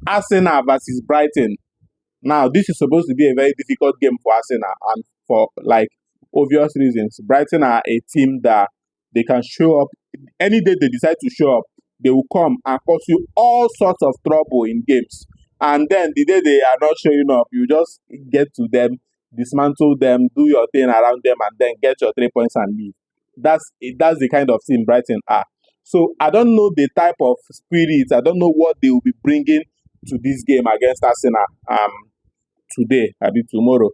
Arsenal versus Brighton. Now, this is supposed to be a very difficult game for Arsenal, and for like obvious reasons. Brighton are a team that they can show up any day they decide to show up. They will come and cause you all sorts of trouble in games. And then the day they are not showing up, you just get to them, dismantle them, do your thing around them, and then get your 3 points and leave. That's the kind of team Brighton are. So I don't know the type of spirit. I don't know what they will be bringing to this game against Arsenal today, maybe tomorrow.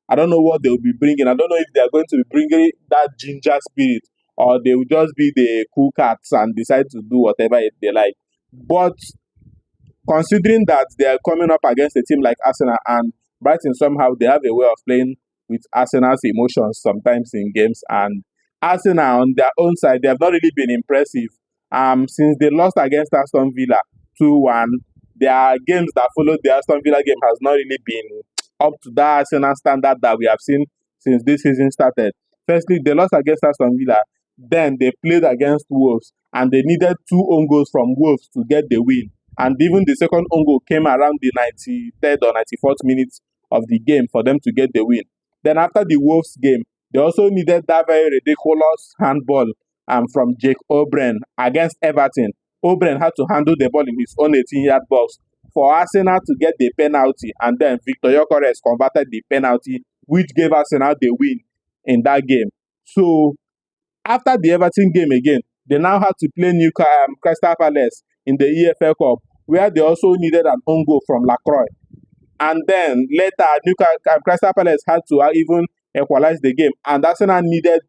I don't know what they will be bringing. I don't know if they are going to be bringing that ginger spirit, or they will just be the cool cats and decide to do whatever they like. But considering that they are coming up against a team like Arsenal, and Brighton somehow they have a way of playing with Arsenal's emotions sometimes in games, and Arsenal on their own side, they have not really been impressive. Since they lost against Aston Villa 2-1, their games that followed the Aston Villa game has not really been up to that Arsenal standard that we have seen since this season started. Firstly, they lost against Aston Villa. Then they played against Wolves, and they needed 2 own goals from Wolves to get the win. And even the second own goal came around the 93rd or 94th minute of the game for them to get the win. Then after the Wolves game, they also needed that very ridiculous handball from Jake O'Brien against Everton. O'Brien had to handle the ball in his own 18-yard box for Arsenal to get the penalty, and then Victor Gyökeres converted the penalty, which gave Arsenal the win in that game. So after the Everton game again, they now had to play Crystal Palace in the EFL Cup, where they also needed an own goal from Lacroix. And then later, Crystal Palace had to even equalize the game, and Arsenal needed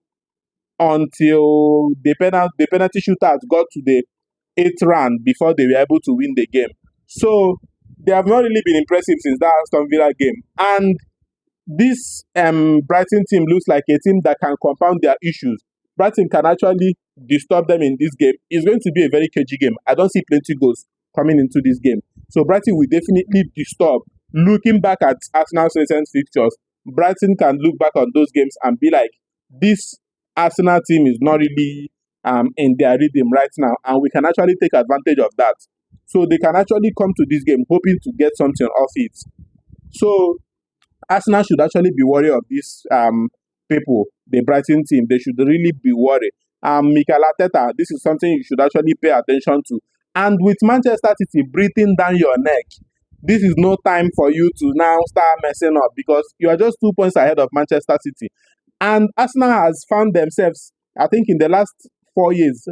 until the penalty shootout got to the 8th round before they were able to win the game. So they have not really been impressive since that Aston Villa game. And this Brighton team looks like a team that can compound their issues. Brighton can actually disturb them in this game. It's going to be a very cagey game. I don't see plenty goals coming into this game. So Brighton will definitely disturb. Looking back at Arsenal's recent fixtures, Brighton can look back on those games and be like, this Arsenal team is not really in their rhythm right now, and we can actually take advantage of that. So they can actually come to this game hoping to get something off it. So Arsenal should actually be worried of these people, the Brighton team. They should really be worried. Mikel Arteta, this is something you should actually pay attention to. And with Manchester City breathing down your neck, this is no time for you to now start messing up, because you are just 2 points ahead of Manchester City. And Arsenal has found themselves, I think in the last 4 years,